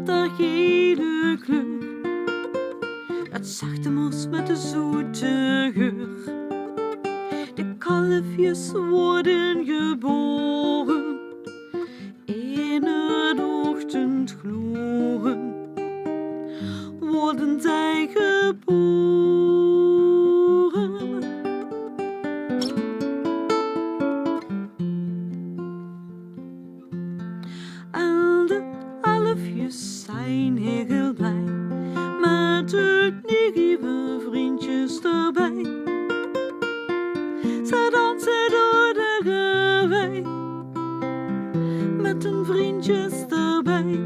dat gele kleur. Het zachte mos met de zoete geur. De kalfjes worden geboren in het ochtendgloren. Worden zij geboren. En de elfjes zijn heel blij met hun nieuwe vriendjes erbij. Ze dansen door de revij met hun vriendjes erbij.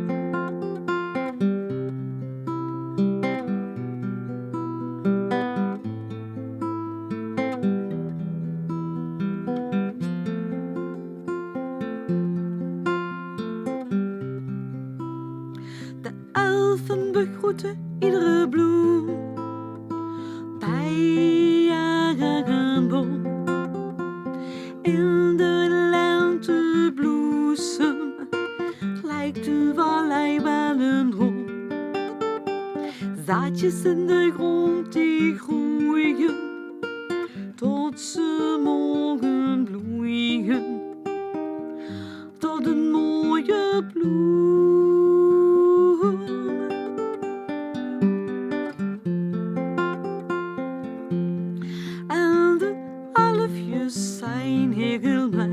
De elfen begroeten iedere bloem bij haar boom. In de lentebloesem lijkt de vallei wel een droom. Zaadjes in de grond die groeien tot ze mogen bloeien tot een mooie bloem. En de elfjes zijn heel blij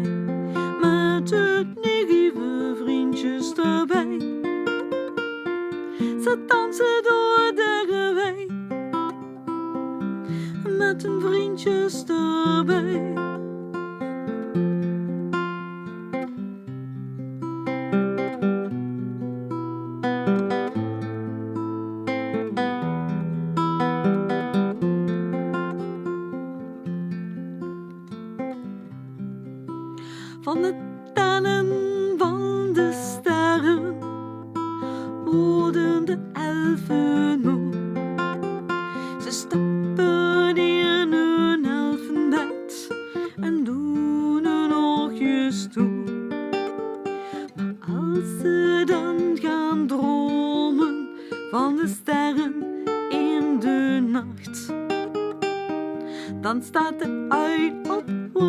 met hun nieuwe vriendjes erbij. Ze dansen door de revij met hun vriendjes erbij. Van de tellen van de sterren worden de elfen moe. Ze stappen in hun elfenbed en doen hun oogjes toe. Maar als ze dan gaan dromen van de sterren in de nacht, dan staat de uil op wacht.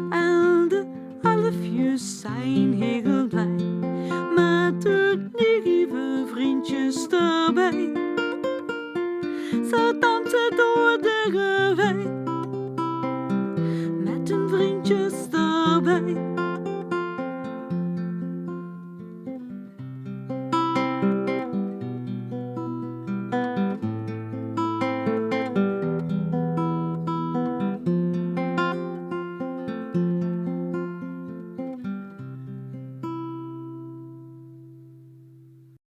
En de elfjes zijn heel blij met hun nieuwe vriendjes erbij. Ze dansen door de revij